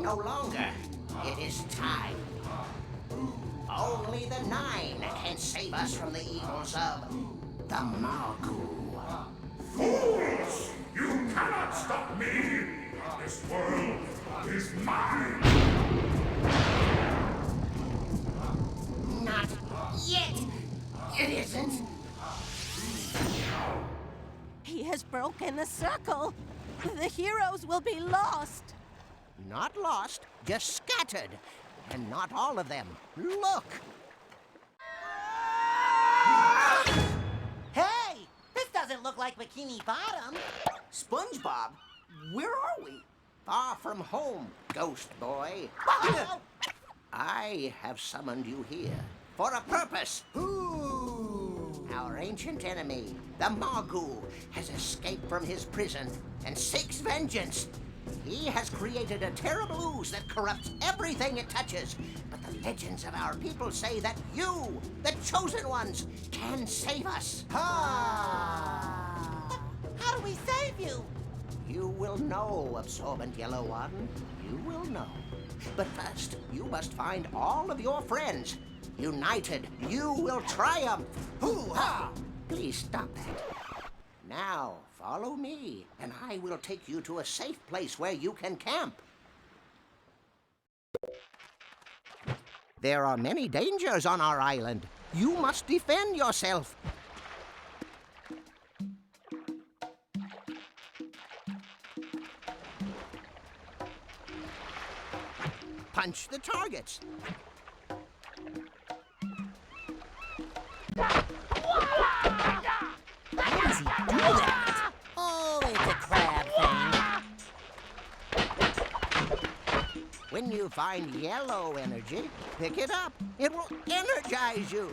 no longer. It is time. Only the Nine can save us from the evils of the Magoo. Fools! You cannot stop me! This world is mine! Not yet! It isn't! He has broken the circle. The heroes will be lost. Not lost, just scattered. And not all of them. Look! Hey! This doesn't look like Bikini Bottom. SpongeBob, where are we? Far from home, ghost boy. Oh! I have summoned you here for a purpose. Ooh. Our ancient enemy, the Magoo, has escaped from his prison and seeks vengeance. He has created a terrible ooze that corrupts everything it touches. But the legends of our people say that you, the chosen ones, can save us. Ha! How do we save you? You will know, Absorbent Yellow One. You will know. But first, you must find all of your friends. United, you will triumph. Hoo-ha! Please stop that. Now, follow me, and I will take you to a safe place where you can camp. There are many dangers on our island. You must defend yourself. Punch the targets. How does he do that? Oh, it's a crab thing. When you find yellow energy, pick it up. It will energize you.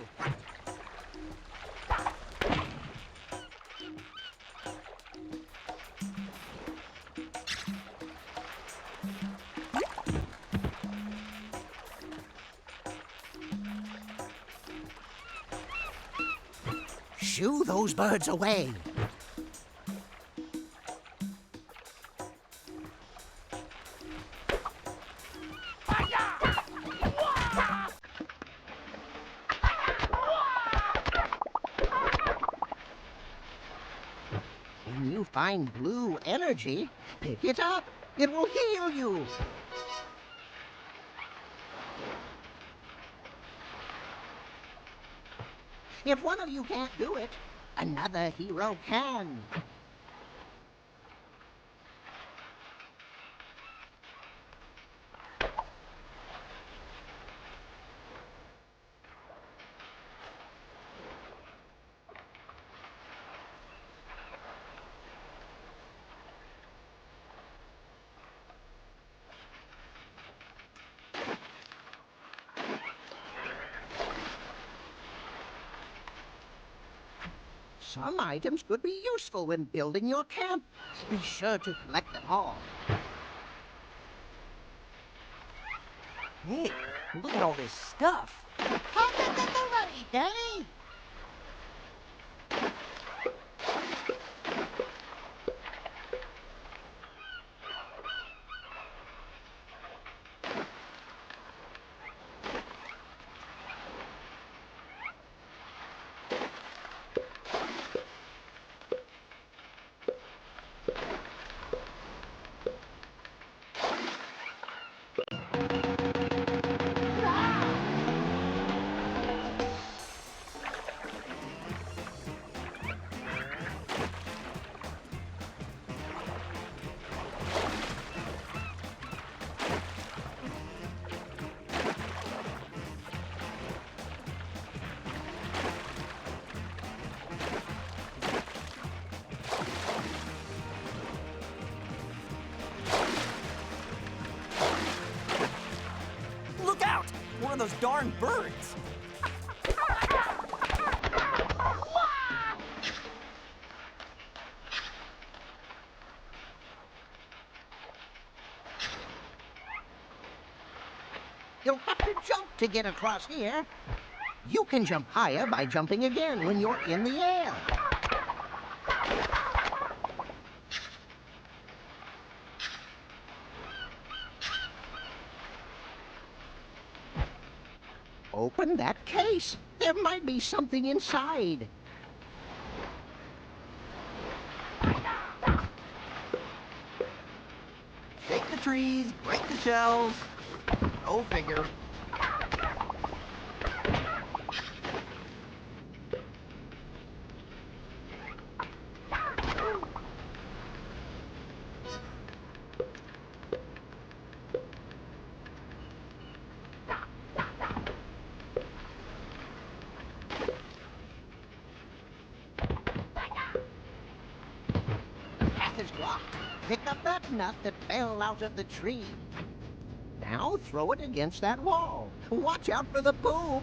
Shoo those birds away. When you find blue energy, pick it up. It will heal you. If one of you can't do it, another hero can. Some items could be useful when building your camp. Be sure to collect them all. Hey, look at all this stuff. Alrighty, Danny. Look out! One of those darn birds. You'll have to jump to get across here. You can jump higher by jumping again when you're in the air. open that case. There might be something inside. Shake the trees, break the shells. Go figure. The path is blocked. Pick up that nut that fell out of the tree. Now throw it against that wall. Watch out for the boom.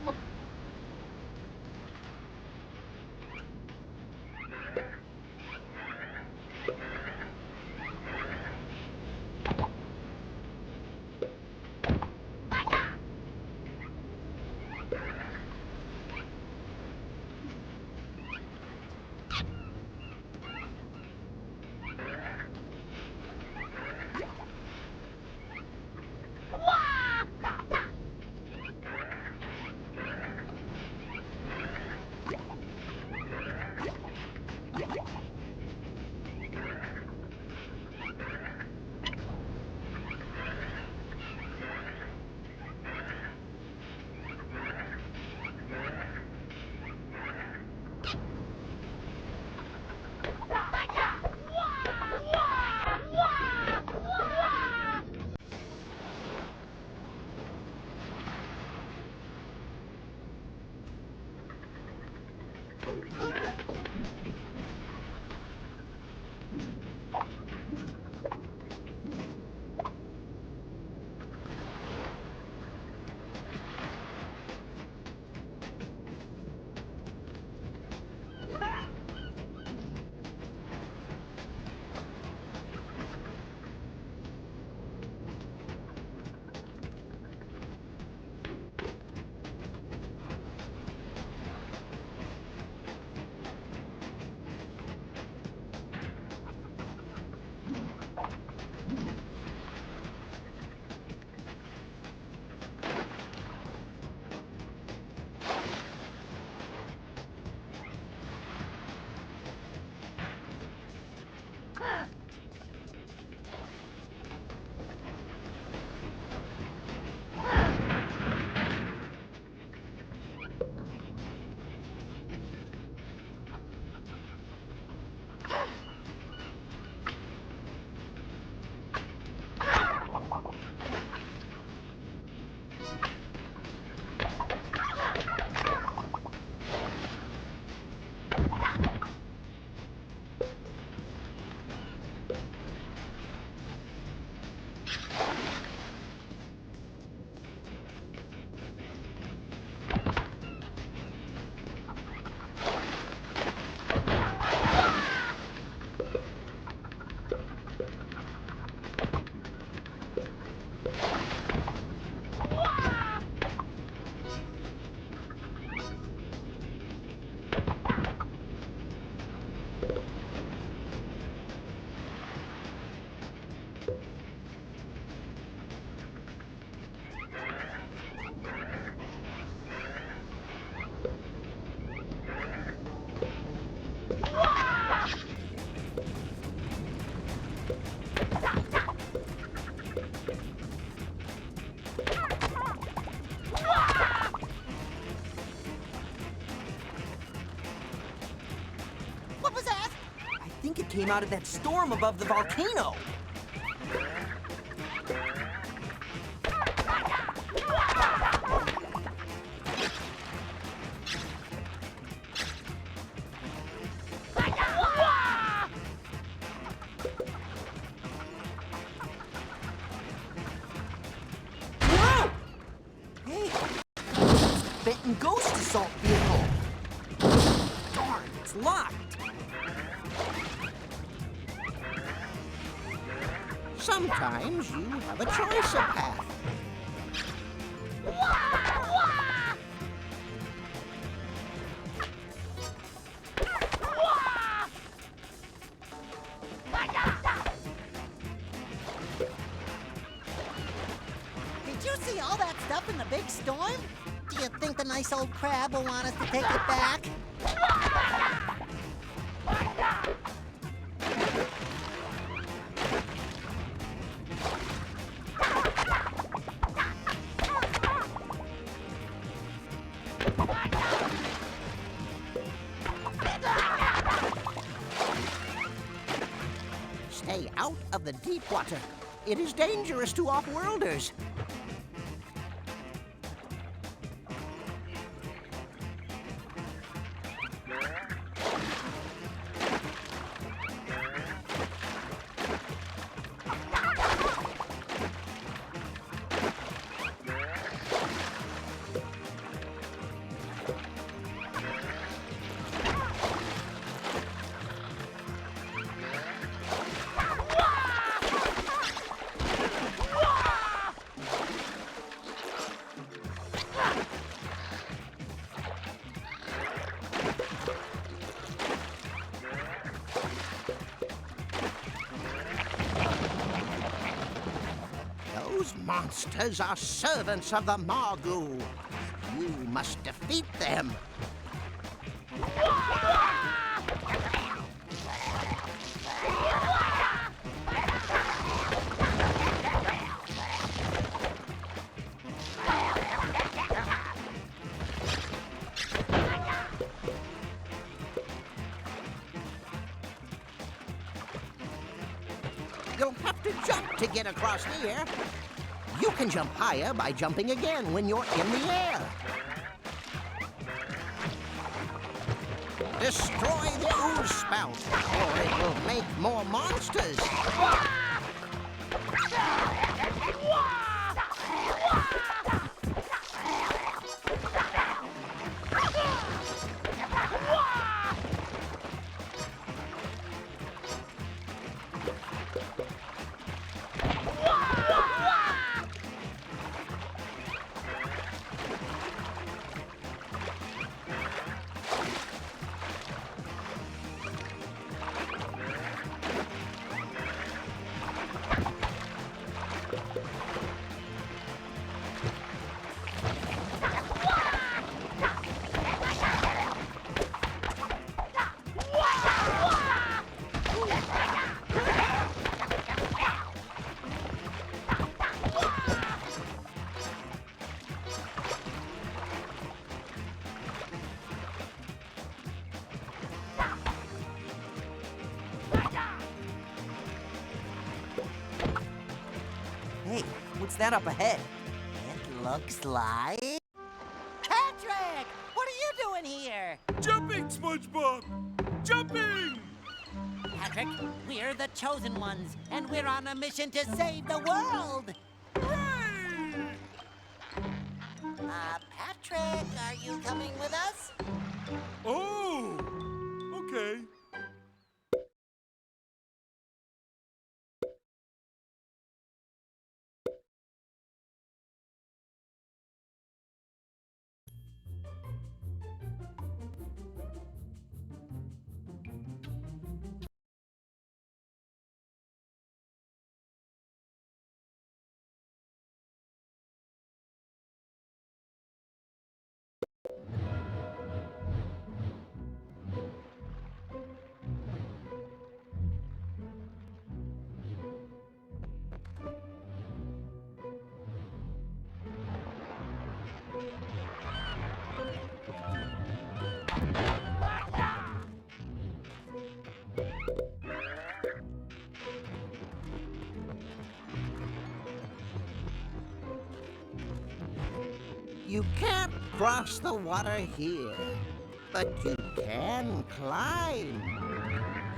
It came out of that storm above the volcano. Whoa! Hey, Benton Ghost Assault Vehicle. Darn, it's locked. Sometimes you have a choice of path. Did you see all that stuff in the big storm? Do you think the nice old crab will want us to take it back. Stay out of the deep water. It is dangerous to off-worlders. Those monsters are servants of the Margoo. You must defeat them. You'll have to jump to get across here. You can jump higher by jumping again when you're in the air. Destroy the ooze spout, or it will make more monsters. Hey, what's that up ahead? It looks like... Patrick! What are you doing here? Jumping, SpongeBob! Jumping! Patrick, we're the chosen ones, and we're on a mission to save the world! Hooray! Patrick, are you coming with us? Oh! Okay. You can't cross the water here, but you can climb.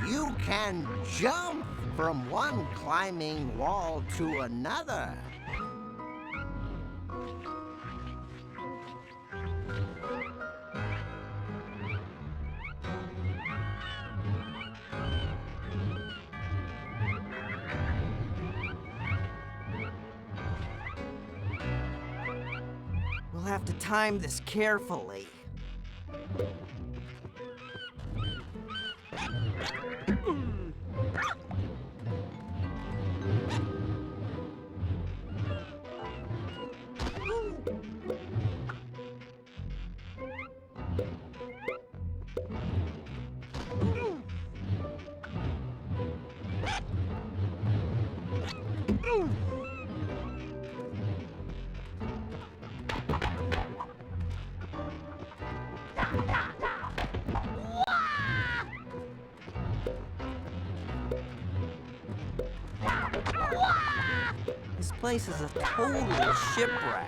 You can jump from one climbing wall to another. We'll have to time this carefully. Woo! This place is a total shipwreck.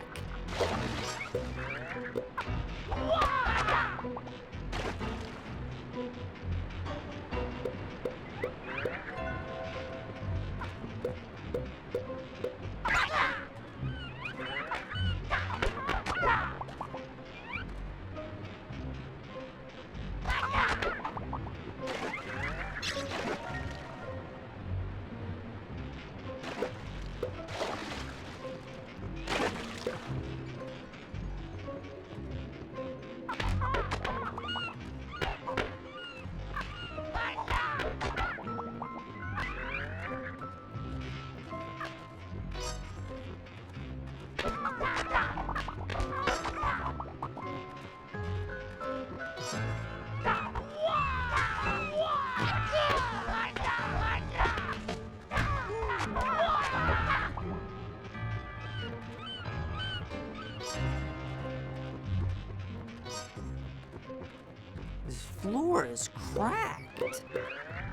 This floor is cracked.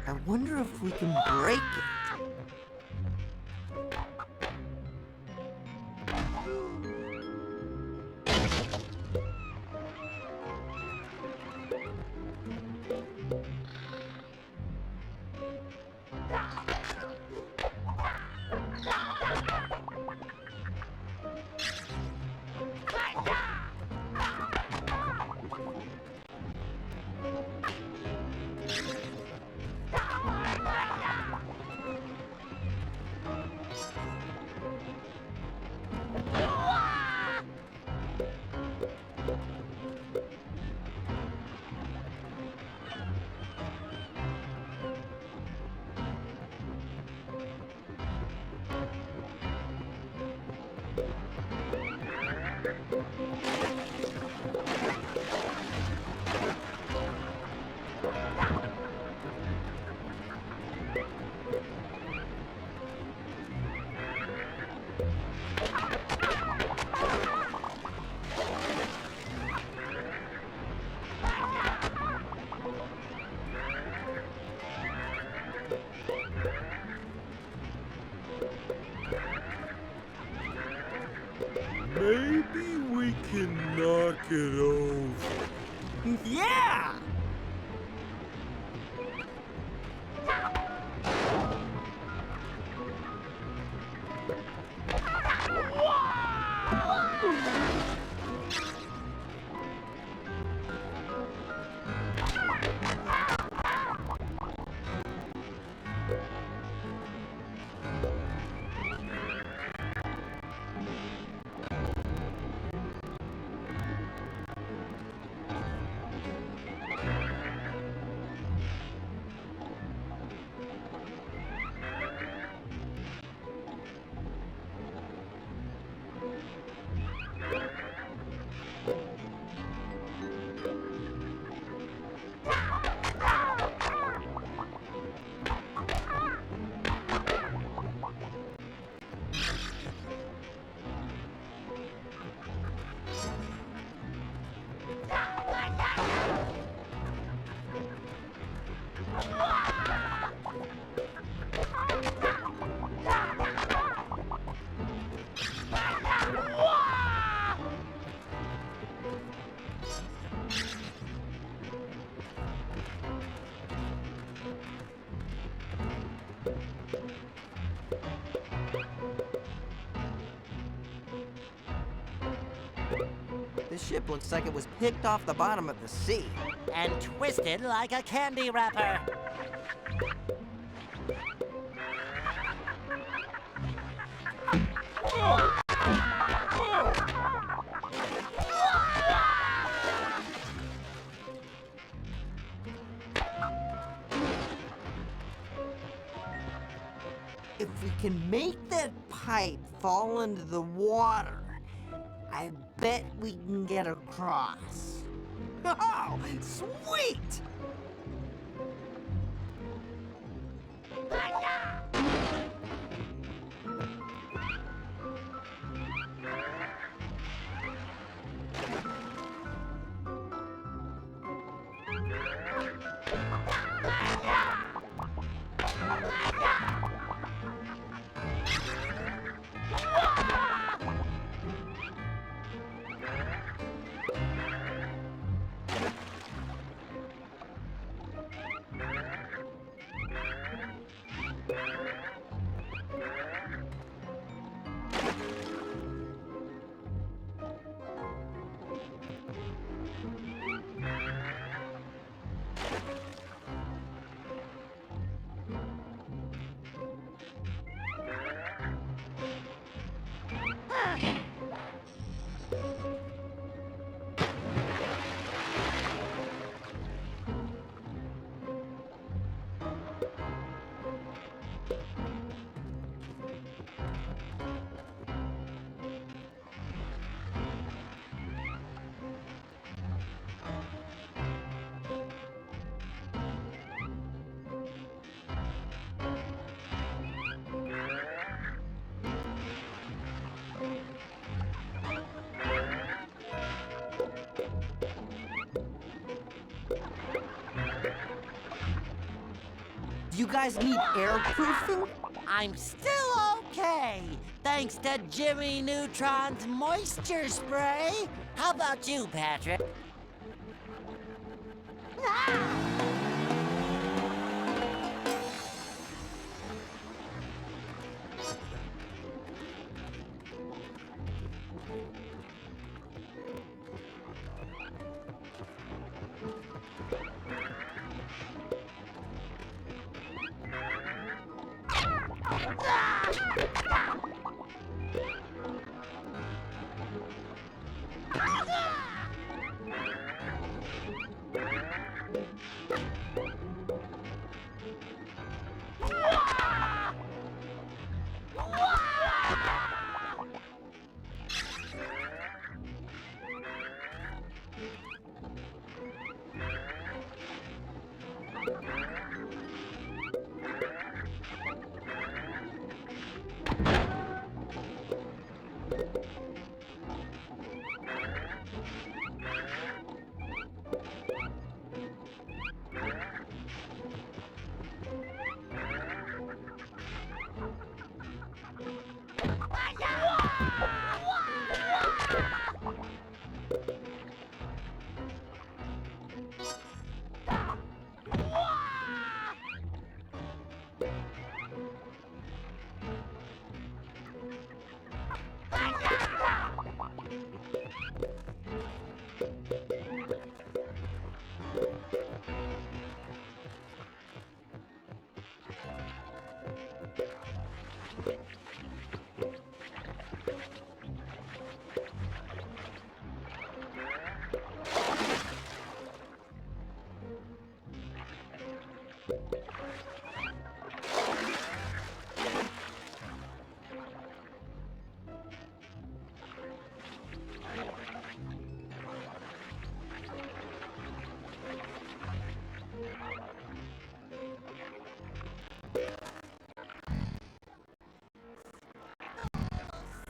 I wonder if we can break it. Maybe we can knock it over. Yeah! This ship looks like it was picked off the bottom of the sea. And twisted like a candy wrapper. If we can make that pipe fall into the water, I bet we can get across. Oh, sweet! You guys need airproofing? I'm still okay, thanks to Jimmy Neutron's moisture spray. How about you, Patrick?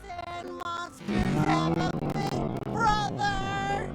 Sand monsters have a big brother!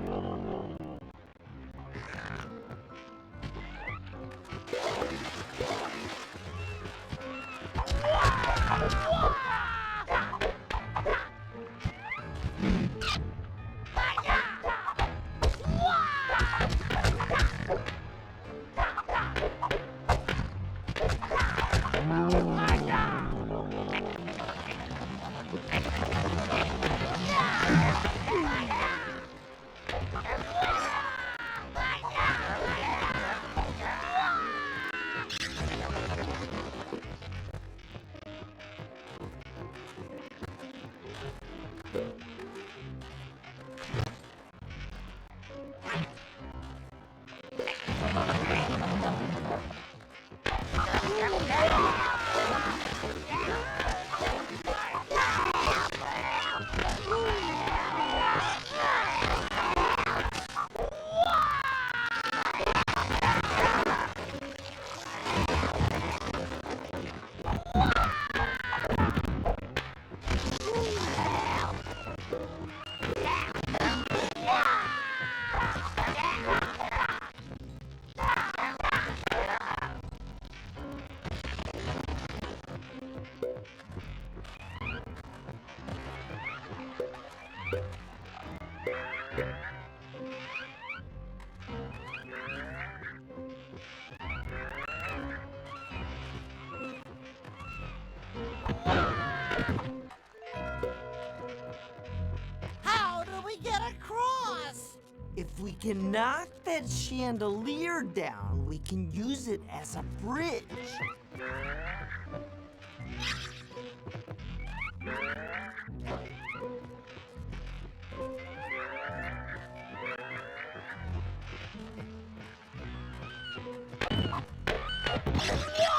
How do we get across? If we can knock that chandelier down, we can use it as a bridge. Yeah!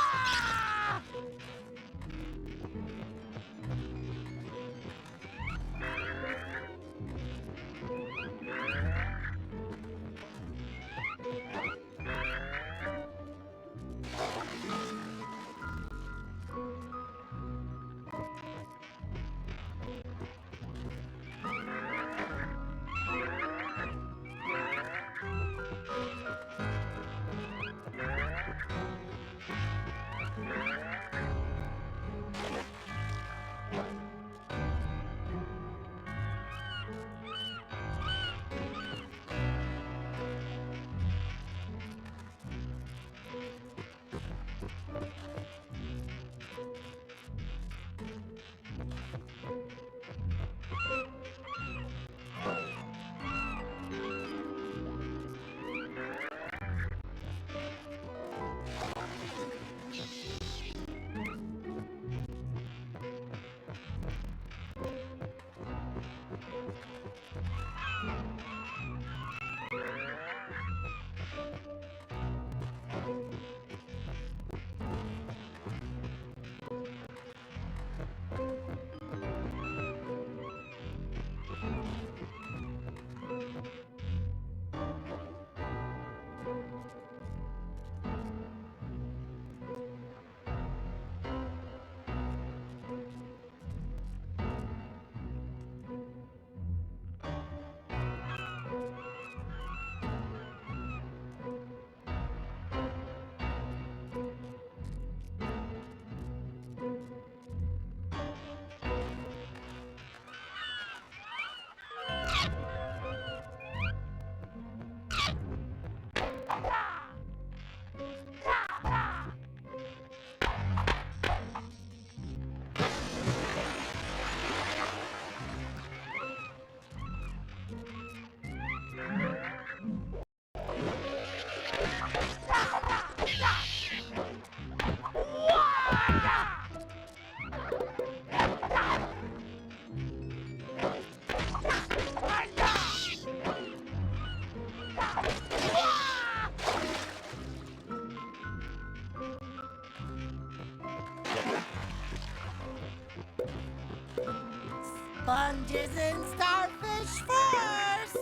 Sponges and starfish first!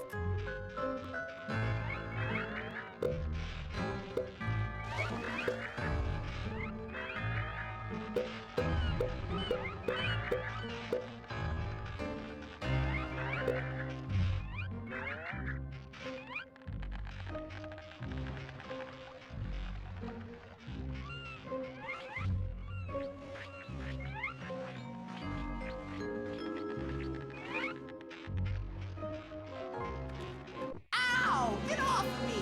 Ow! Get off me!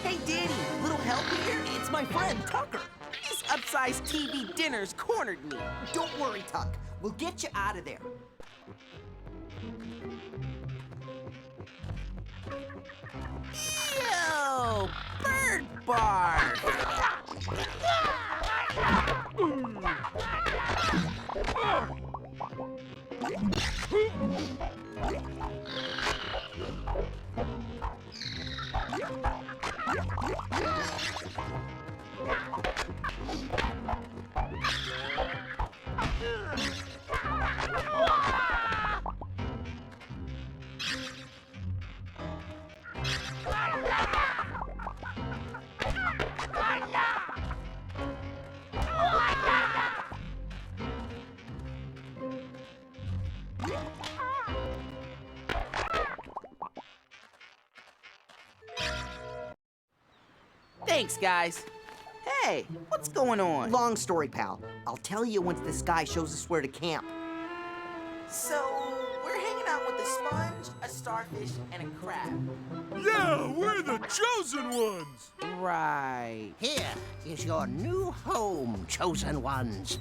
Hey, Danny, little help here? It's my friend, Tucker. This upsized TV dinner's cornered me. Don't worry, Tuck. We'll get you out of there. Yo! Bird bar! Thanks, guys. Hey, what's going on? Long story, pal. I'll tell you once this guy shows us where to camp. So, we're hanging out with a sponge, a starfish, and a crab. Yeah, we're the chosen ones! Right. Here is your new home, chosen ones.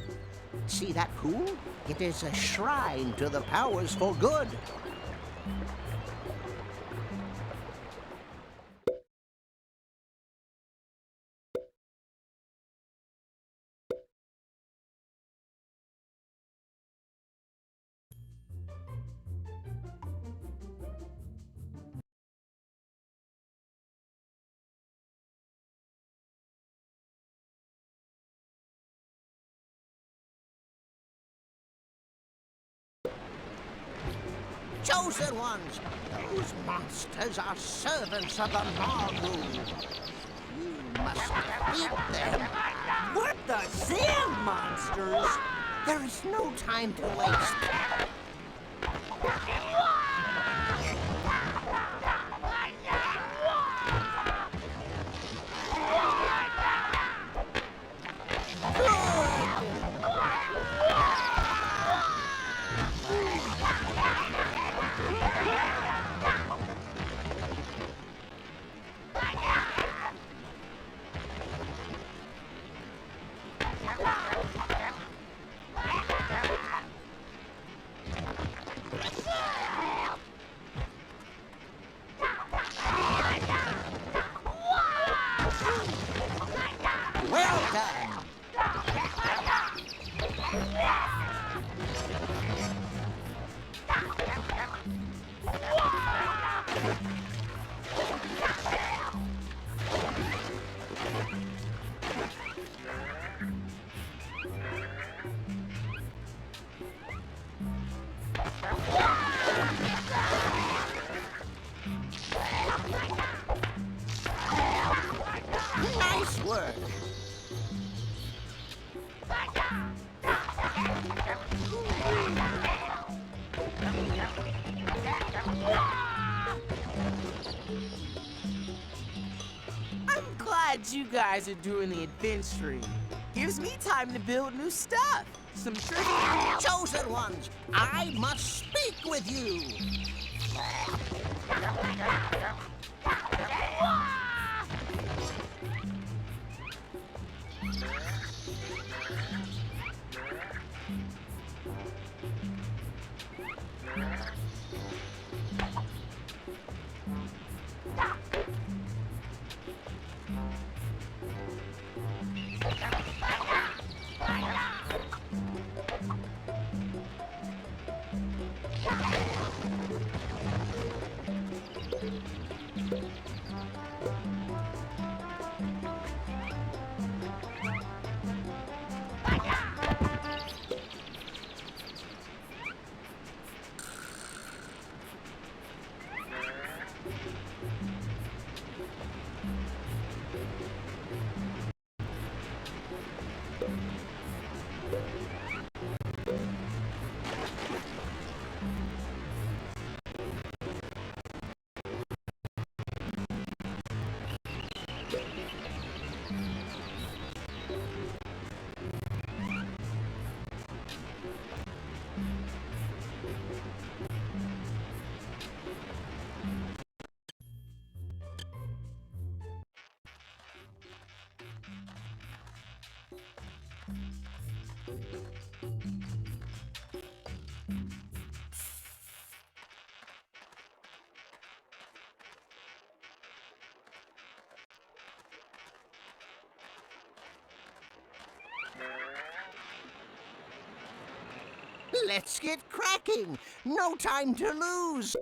See that pool? It is a shrine to the powers for good. Chosen ones, those monsters are servants of the Margu. You must beat them. What the sand monsters? There is no time to waste. Nice work. I'm glad you guys are doing the adventuring. Gives me time to build new stuff. Some trivia. Chosen ones, I must speak with you. Let's get cracking. No time to lose.